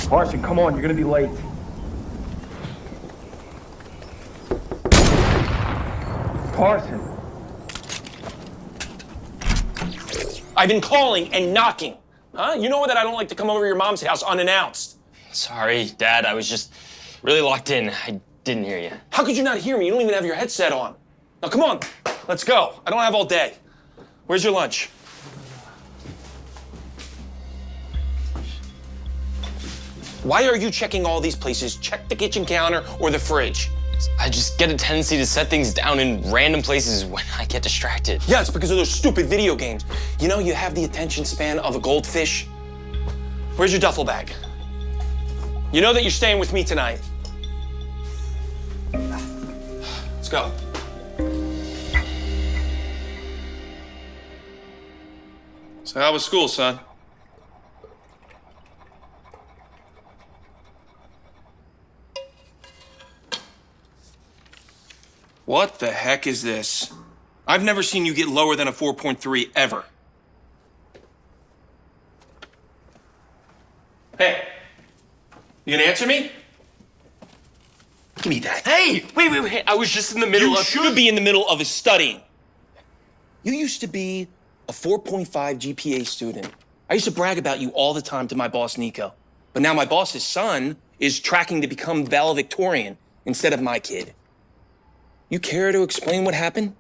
Carson, come on, you're gonna be late. Carson. I've been calling and knocking. Huh? You know that I don't like to come over to your mom's house unannounced. Sorry, Dad. I was just really locked in. I didn't hear you. How could you not hear me? You don't even have your headset on. Now, come on. Let's go. I don't have all day. Where's your lunch? Why are you checking all these places? Check the kitchen counter or the fridge. I just get a tendency to set things down in random places when I get distracted. Yeah, it's because of those stupid video games. You know, you have the attention span of a goldfish. Where's your duffel bag? You know that you're staying with me tonight. Let's go. So how was school, son? What the heck is this? I've never seen you get lower than a 4.3 ever. Hey, you gonna answer me? Give me that. Hey, wait. I was just in the middle You of... should be in the middle of studying. You used to be a 4.5 GPA student. I used to brag about you all the time to my boss, Nico. But now my boss's son is tracking to become valedictorian instead of my kid. You care to explain what happened?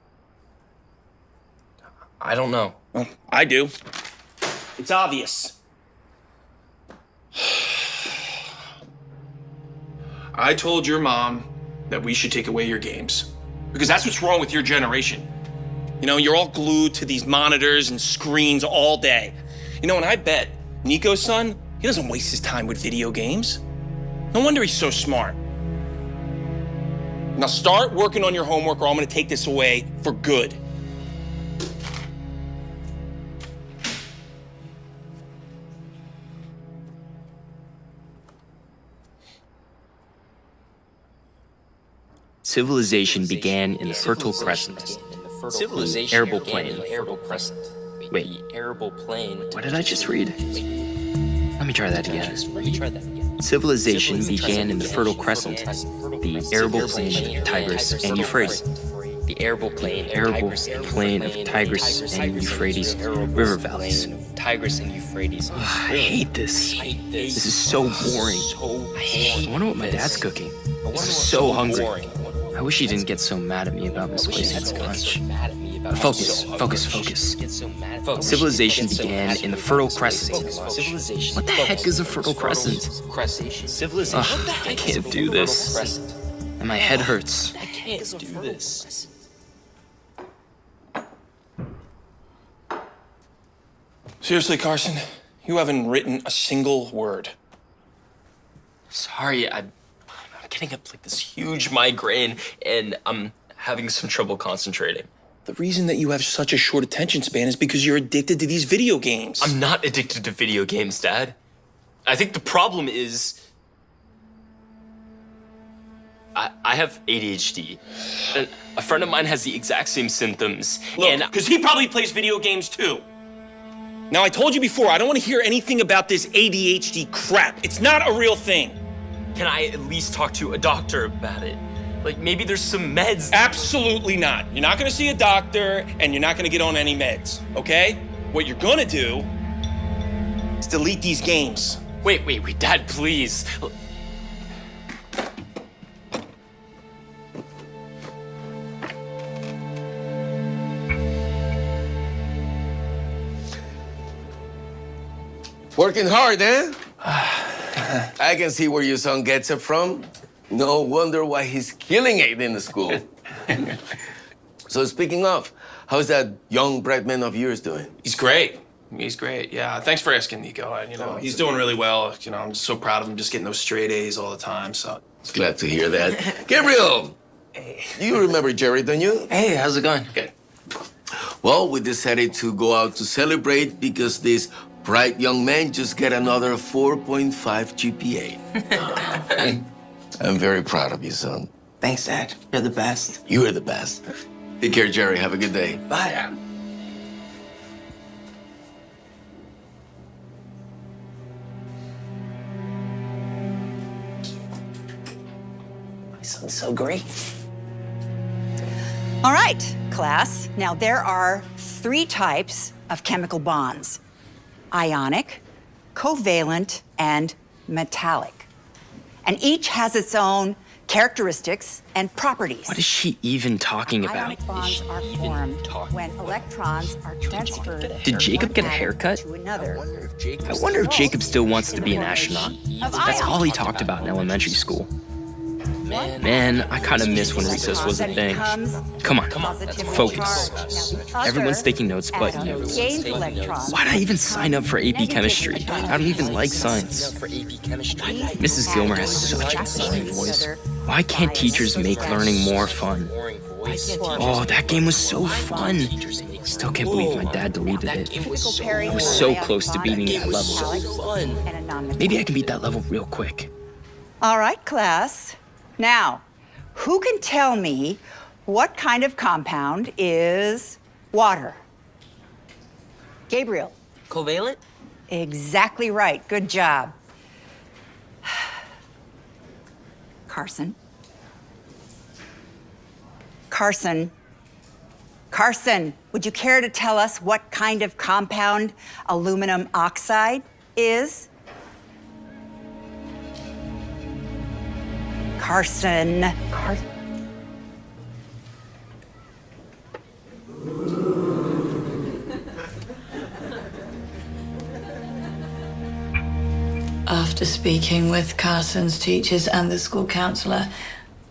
I don't know. Well, I do. It's obvious. I told your mom that we should take away your games. Because that's what's wrong with your generation. You know, you're all glued to these monitors and screens all day. You know, and I bet Nico's son, he doesn't waste his time with video games. No wonder he's so smart. Now start working on your homework or I'm gonna take this away for good. Civilization began in the Fertile Crescent. Civilization Arable began in plain. the Arable Crescent. Wait. The arable plain. What did I just read? Let me try that again. Let me try that again. Civilization began in the Fertile Crescent, the arable plain of Tigris and Euphrates. The arable plain, Arable plain of Tigris and Euphrates river valleys. Tigris and Euphrates. I hate this. This is so boring. I wonder what my dad's cooking. This is so hungry. I wish he didn't get so mad at me about misplacing his lunch. Focus. Civilization began in the Fertile Crescent. What the heck is a Fertile Crescent? Ugh, I can't do this. And my head hurts. I can't do this. Seriously, Carson, you haven't written a single word. Sorry, I'm getting up like this huge migraine and I'm having some trouble concentrating. The reason that you have such a short attention span is because you're addicted to these video games. I'm not addicted to video games, Dad. I think the problem is... I have ADHD. And a friend of mine has the exact same symptoms. Look, because he probably plays video games too. Now, I told you before, I don't want to hear anything about this ADHD crap. It's not a real thing. Can I at least talk to a doctor about it? Like, maybe there's some meds. Absolutely not. You're not going to see a doctor, and you're not going to get on any meds, okay? What you're going to do is delete these games. Wait, Dad, please. Working hard, eh? I can see where your son gets it from. No wonder why he's killing it in the school. So speaking of, how's that young bright man of yours doing? He's great. He's great, yeah. Thanks for asking, Nico. He's doing really well. You know, I'm just so proud of him, just getting those straight A's all the time, so. Glad to hear that. Gabriel! Hey. You remember Jerry, don't you? Hey, how's it going? Good. Well, we decided to go out to celebrate because this bright young man just got another 4.5 GPA. I'm very proud of you, son. Thanks, Dad. You're the best. You are the best. Take care, Jerry. Have a good day. Bye. Sounds so great. All right, class. Now, there are 3 types of chemical bonds: ionic, covalent, and metallic. And each has its own characteristics and properties. What is she even talking about? Ionic bonds are formed when electrons are transferred Did Jacob from get a one atom haircut? to another. I wonder if Jacob still wants to be an astronaut. That's all he talked about in elementary school. Man, I kind of miss when recess was a thing. Come on, focus. Everyone's taking notes but you. Why'd I even sign up for AP Chemistry? I don't even like science. For AP Chemistry. Mrs. Gilmer has such a boring voice. Why can't teachers make learning more fun? Boring voice. Oh, that game was so fun. Still can't believe my dad deleted it. It was so I was so close to beating that level. so fun. Maybe I can beat that level real quick. All right, class. Now, who can tell me what kind of compound is water? Gabriel. Covalent? Exactly right. Good job. Carson. Carson. Carson, would you care to tell us what kind of compound aluminum oxide is? Carson. After speaking with Carson's teachers and the school counselor,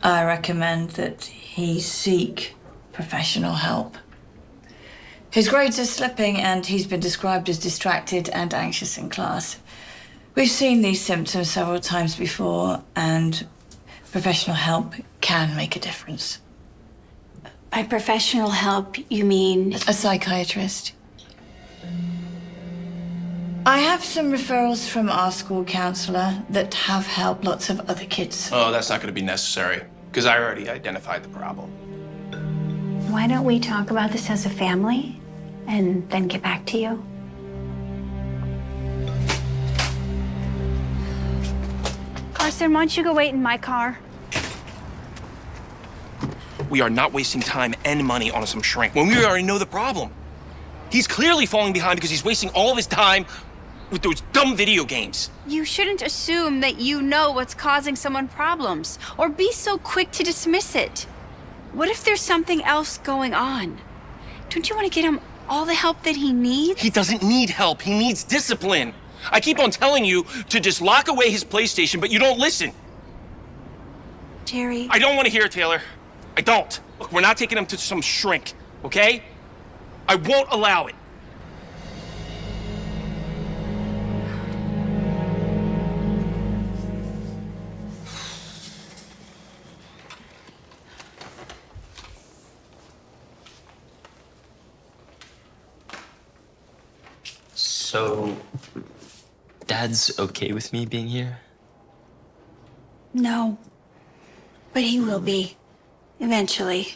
I recommend that he seek professional help. His grades are slipping and he's been described as distracted and anxious in class. We've seen these symptoms several times before, and professional help can make a difference. By professional help, you mean? A psychiatrist. I have some referrals from our school counselor that have helped lots of other kids. Oh, that's not going to be necessary, because I already identified the problem. Why don't we talk about this as a family and then get back to you? Carson, why don't you go wait in my car? We are not wasting time and money on some shrink when we already know the problem. He's clearly falling behind because he's wasting all of his time with those dumb video games. You shouldn't assume that you know what's causing someone problems, or be so quick to dismiss it. What if there's something else going on? Don't you want to get him all the help that he needs? He doesn't need help. He needs discipline. I keep on telling you to just lock away his PlayStation, but you don't listen. Jerry. I don't want to hear it, Taylor. I don't. Look, we're not taking him to some shrink, okay? I won't allow it. So, Dad's okay with me being here? No. But he will be. Eventually.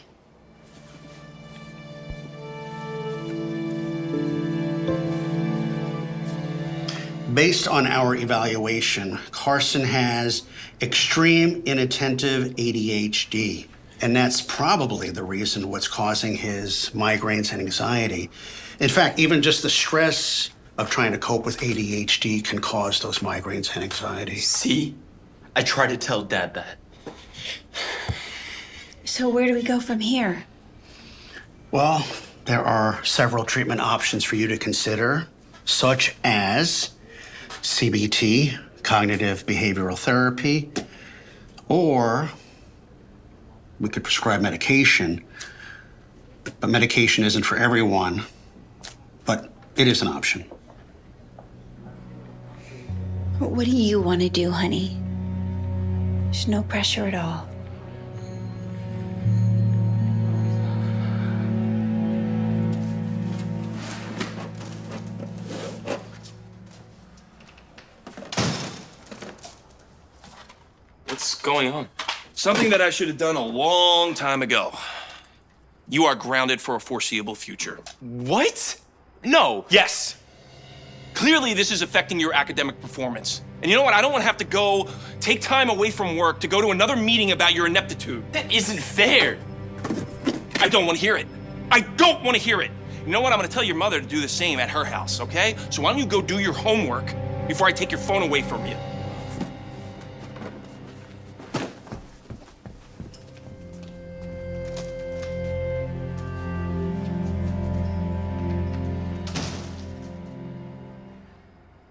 Based on our evaluation, Carson has extreme inattentive ADHD, and that's probably the reason what's causing his migraines and anxiety. In fact, even just the stress of trying to cope with ADHD can cause those migraines and anxiety. See? I try to tell Dad that. So where do we go from here? Well, there are several treatment options for you to consider, such as CBT, cognitive behavioral therapy, or we could prescribe medication. But medication isn't for everyone, but it is an option. What do you want to do, honey? There's no pressure at all. What's going on? Something that I should have done a long time ago. You are grounded for a foreseeable future. What? No. Yes. Clearly, this is affecting your academic performance. And you know what? I don't want to have to go take time away from work to go to another meeting about your ineptitude. That isn't fair. I don't want to hear it. I don't want to hear it. You know what? I'm going to tell your mother to do the same at her house, okay? So why don't you go do your homework before I take your phone away from you?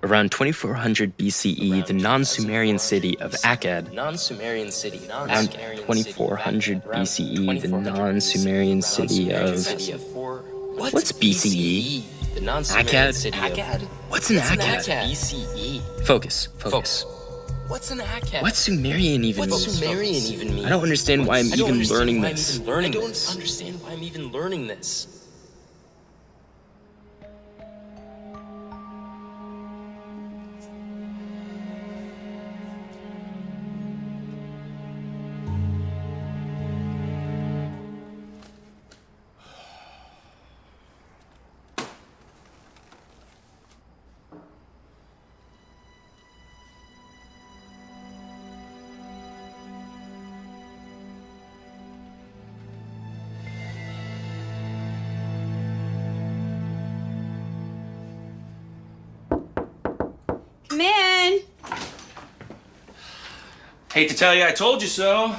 Around 2400 BCE, the non-Sumerian city of Akkad. Non-Sumerian city. Around 2400 BCE, the non-Sumerian city of... What's BCE? The non-Sumerian city of... Akkad? What's an Akkad? BCE. Focus. What's an Akkad? What's Sumerian even mean? What's Sumerian even mean? I don't understand why I'm even learning this. I don't understand why I'm even learning this. Come in. Hate to tell you I told you so,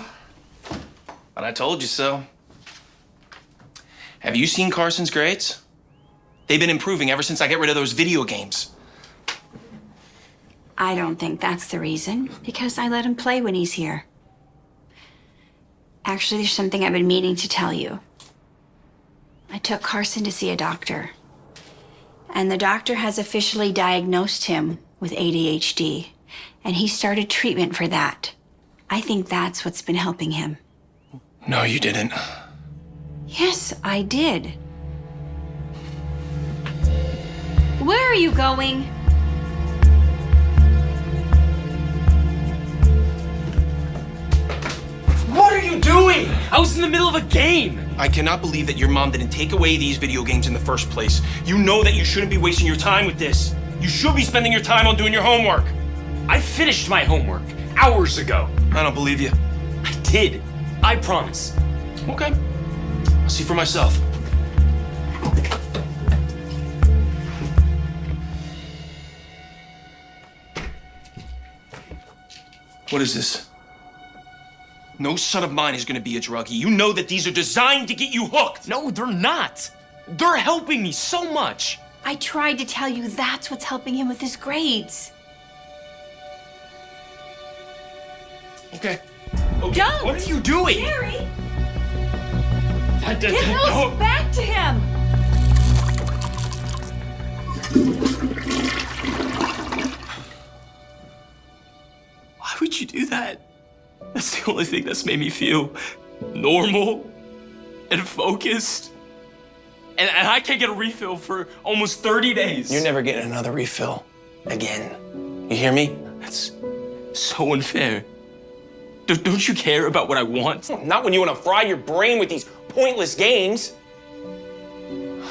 but I told you so. Have you seen Carson's grades? They've been improving ever since I got rid of those video games. I don't think that's the reason, because I let him play when he's here. Actually, there's something I've been meaning to tell you. I took Carson to see a doctor, and the doctor has officially diagnosed him with ADHD, and he started treatment for that. I think that's what's been helping him. No, you didn't. Yes, I did. Where are you going? What are you doing? I was in the middle of a game. I cannot believe that your mom didn't take away these video games in the first place. You know that you shouldn't be wasting your time with this. You should be spending your time on doing your homework. I finished my homework hours ago. I don't believe you. I did. I promise. Okay. I'll see for myself. What is this? No son of mine is gonna be a druggie. You know that these are designed to get you hooked. No, they're not. They're helping me so much. I tried to tell you that's what's helping him with his grades. Okay. Don't! What are you doing? Jerry! Get Get those back to him! Why would you do that? That's the only thing that's made me feel normal and focused. And I can't get a refill for almost 30 days. You're never getting another refill again. You hear me? That's so unfair. Don't you care about what I want? Not when you want to fry your brain with these pointless games.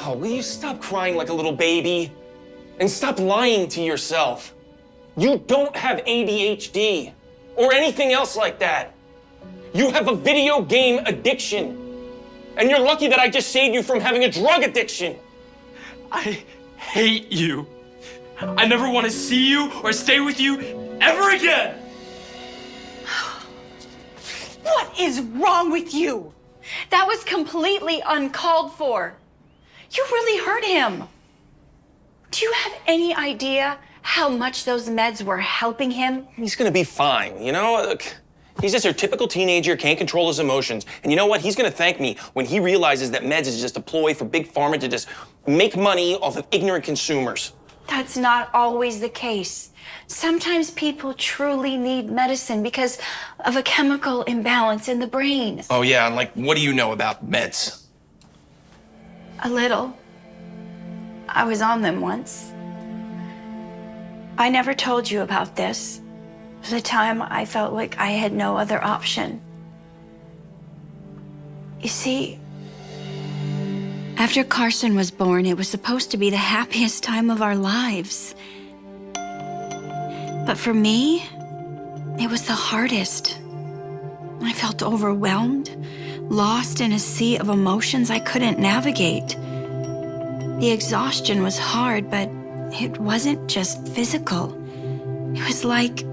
Oh, will you stop crying like a little baby? And stop lying to yourself. You don't have ADHD or anything else like that. You have a video game addiction. And you're lucky that I just saved you from having a drug addiction. I hate you. I never want to see you or stay with you ever again. What is wrong with you? That was completely uncalled for. You really hurt him. Do you have any idea how much those meds were helping him? He's gonna be fine, you know? Look, he's just your typical teenager, can't control his emotions. And you know what? He's gonna thank me when he realizes that meds is just a ploy for Big Pharma to just make money off of ignorant consumers. That's not always the case. Sometimes people truly need medicine because of a chemical imbalance in the brain. Oh yeah, and like, what do you know about meds? A little. I was on them once. I never told you about this. At the time, I felt like I had no other option. You see, After Carson was born, it was supposed to be the happiest time of our lives. But for me, it was the hardest. I felt overwhelmed, lost in a sea of emotions I couldn't navigate. The exhaustion was hard, but it wasn't just physical. It was like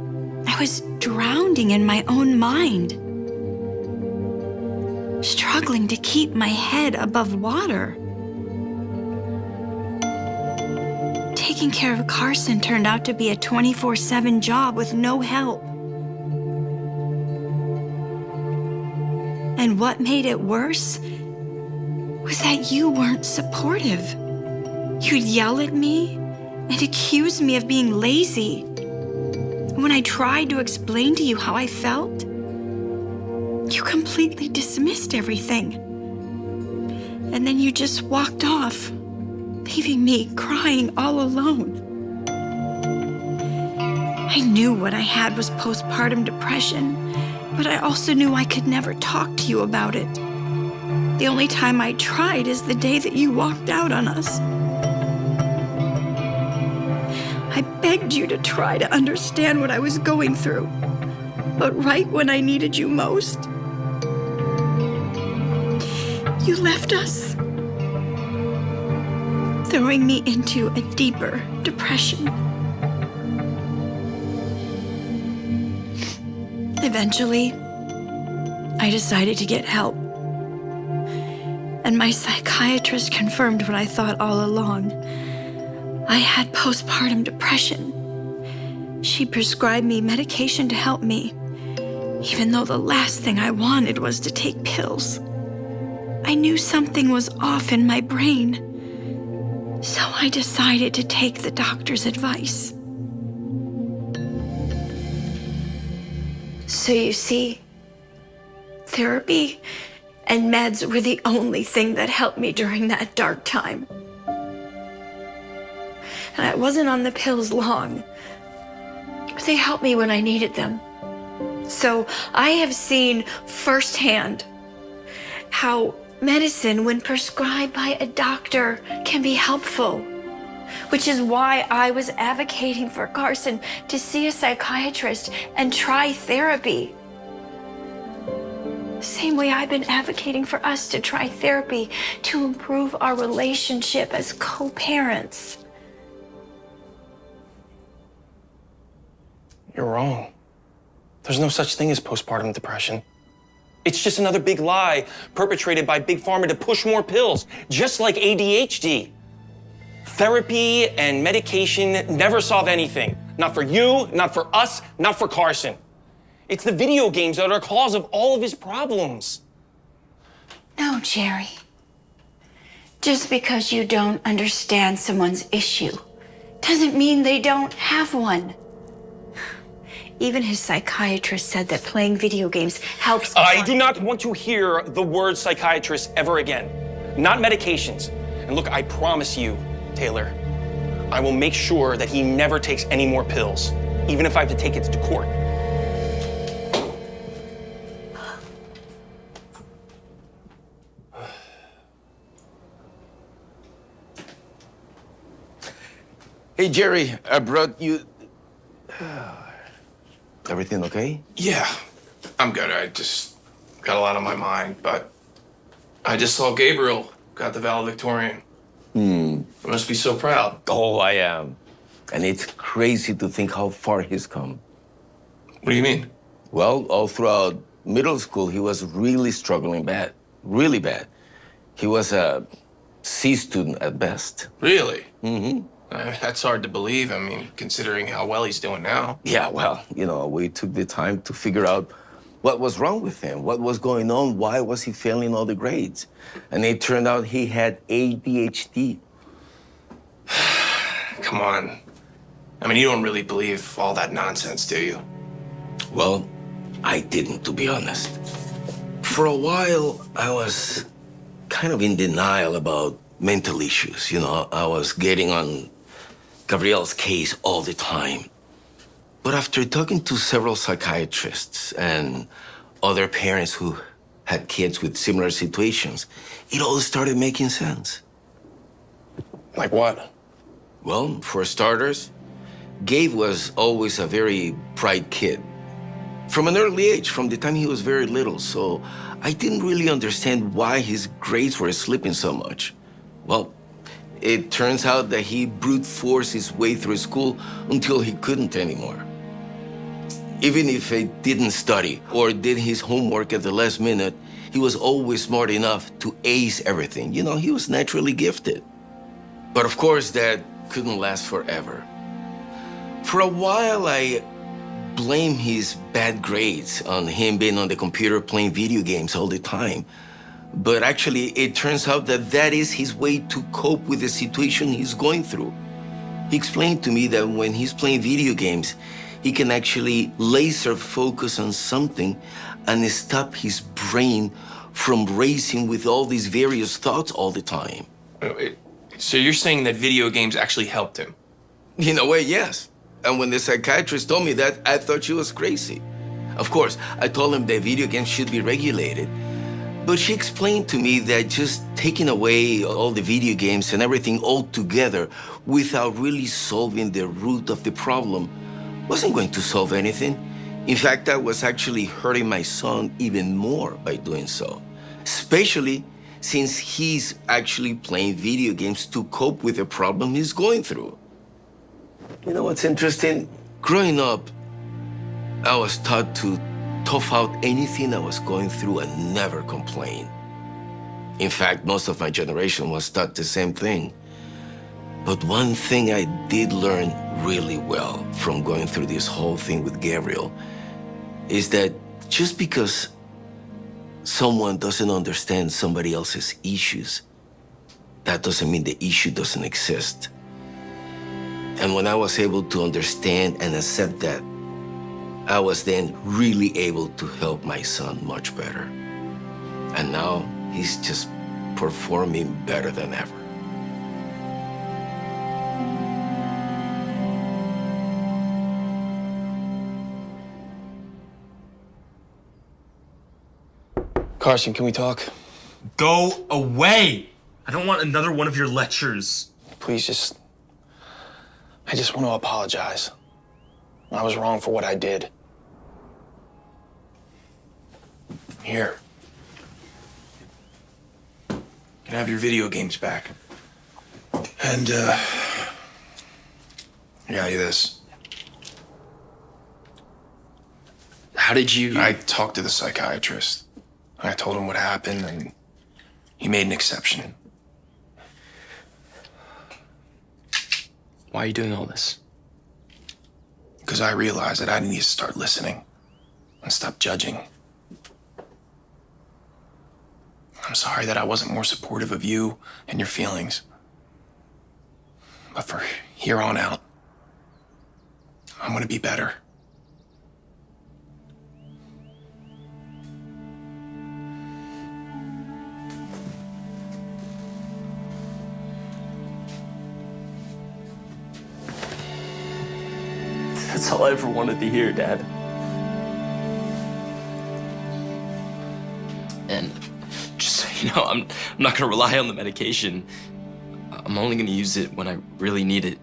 I was drowning in my own mind, struggling to keep my head above water. Taking care of Carson turned out to be a 24/7 job with no help. And what made it worse was that you weren't supportive. You'd yell at me and accuse me of being lazy. When I tried to explain to you how I felt, you completely dismissed everything. And then you just walked off, leaving me crying all alone. I knew what I had was postpartum depression, but I also knew I could never talk to you about it. The only time I tried is the day that you walked out on us. I begged you to try to understand what I was going through, but right when I needed you most, you left us, throwing me into a deeper depression. Eventually, I decided to get help. And my psychiatrist confirmed what I thought all along. I had postpartum depression. She prescribed me medication to help me, even though the last thing I wanted was to take pills. I knew something was off in my brain, so I decided to take the doctor's advice. So you see, therapy and meds were the only thing that helped me during that dark time. And I wasn't on the pills long, but they helped me when I needed them. So I have seen firsthand how medicine, when prescribed by a doctor, can be helpful, which is why I was advocating for Carson to see a psychiatrist and try therapy. Same way I've been advocating for us to try therapy to improve our relationship as co-parents. You're wrong. There's no such thing as postpartum depression. It's just another big lie perpetrated by Big Pharma to push more pills, just like ADHD. Therapy and medication never solve anything. Not for you, not for us, not for Carson. It's the video games that are the cause of all of his problems. No, Jerry. Just because you don't understand someone's issue doesn't mean they don't have one. Even his psychiatrist said that playing video games helps. I do not want to hear the word psychiatrist ever again. Not medications. And look, I promise you, Taylor, I will make sure that he never takes any more pills, even if I have to take it to court. Hey, Jerry, I brought you... Everything okay? Yeah, I'm good. I just got a lot on my mind, but I just saw Gabriel got the valedictorian. You must be so proud. Oh, I am. And it's crazy to think how far he's come. What do you mean? Well, all throughout middle school, he was really struggling bad, really bad. He was a C student at best. Really? Mm-hmm. That's hard to believe. I mean, considering how well he's doing now. Yeah, well, you know, we took the time to figure out what was wrong with him, what was going on, why was he failing all the grades. And it turned out he had ADHD. Come on. I mean, you don't really believe all that nonsense, do you? Well, I didn't, to be honest. For a while, I was kind of in denial about mental issues. You know, I was getting on Gabriel's case all the time. But after talking to several psychiatrists and other parents who had kids with similar situations, it all started making sense. Like what? Well, for starters, Gabe was always a very bright kid. From an early age, from the time he was very little, so I didn't really understand why his grades were slipping so much. Well, it turns out that he brute forced his way through school until he couldn't anymore. Even if he didn't study or did his homework at the last minute, he was always smart enough to ace everything. You know, he was naturally gifted. But of course, that couldn't last forever. For a while, I blamed his bad grades on him being on the computer playing video games all the time. But actually, it turns out that that is his way to cope with the situation he's going through. He explained to me that when he's playing video games, he can actually laser focus on something and stop his brain from racing with all these various thoughts all the time. So you're saying that video games actually helped him? In a way, yes. And when the psychiatrist told me that, I thought she was crazy. Of course, I told him that video games should be regulated. But she explained to me that just taking away all the video games and everything altogether without really solving the root of the problem wasn't going to solve anything. In fact, I was actually hurting my son even more by doing so, especially since he's actually playing video games to cope with the problem he's going through. You know what's interesting? Growing up, I was taught to tough out anything I was going through and never complain. In fact, most of my generation was taught the same thing. But one thing I did learn really well from going through this whole thing with Gabriel is that just because someone doesn't understand somebody else's issues, that doesn't mean the issue doesn't exist. And when I was able to understand and accept that, I was then really able to help my son much better. And now he's just performing better than ever. Carson, can we talk? Go away! I don't want another one of your lectures. Please I just want to apologize. I was wrong for what I did. Here. You can have your video games back. And, I got you this. How did you... I talked to the psychiatrist. I told him what happened, and he made an exception. Why are you doing all this? Because I realized that I need to start listening and stop judging. I'm sorry that I wasn't more supportive of you and your feelings. But for here on out, I'm gonna be better. That's all I ever wanted to hear, Dad. And just so you know, I'm not gonna rely on the medication. I'm only gonna use it when I really need it.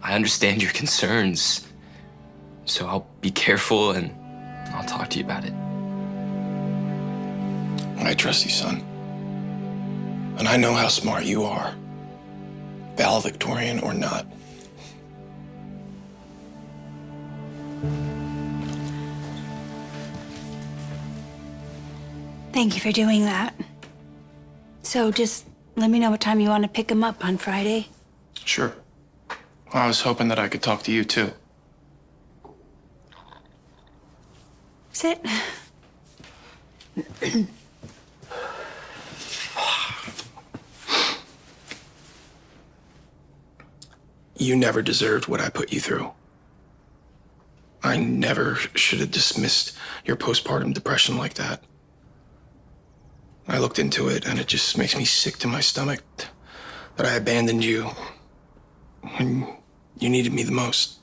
I understand your concerns, so I'll be careful and I'll talk to you about it. I trust you, son. And I know how smart you are, valedictorian or not. Thank you for doing that. So just let me know what time you want to pick him up on Friday. Sure. I was hoping that I could talk to you, too. Sit. You never deserved what I put you through. I never should have dismissed your postpartum depression like that. I looked into it, and it just makes me sick to my stomach that I abandoned you when you needed me the most.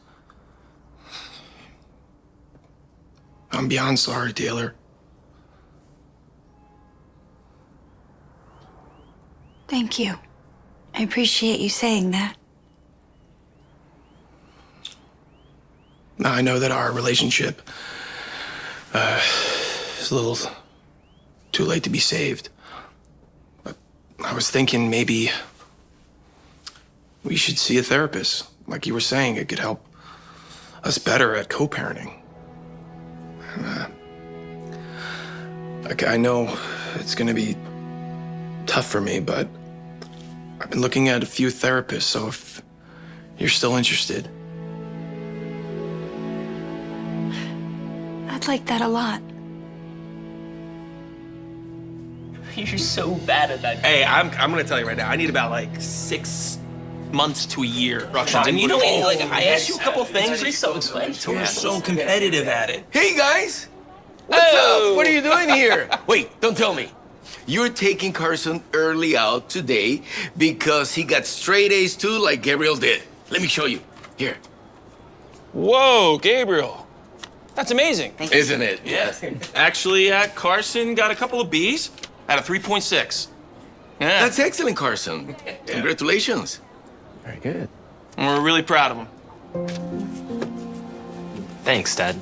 I'm beyond sorry, Taylor. Thank you. I appreciate you saying that. Now, I know that our relationship is a little too late to be saved. But I was thinking maybe we should see a therapist. Like you were saying, it could help us better at co-parenting. And, I know it's gonna be tough for me, but I've been looking at a few therapists, so if you're still interested. I'd like that a lot. You're so bad at that. Hey, I'm gonna tell you right now, I need about like 6 months to a year instructions. And you know, like I asked you a couple things. It's so expensive. You're so competitive at it. Hey guys, what's up? What are you doing here? Wait, don't tell me. You're taking Carson early out today because he got straight A's too, like Gabriel did. Let me show you. Here. Whoa, Gabriel. That's amazing. Isn't it? Yeah. Actually, Carson got a couple of B's out of 3.6. Yeah. That's excellent, Carson. Congratulations. Very good. And we're really proud of him. Thanks, Dad.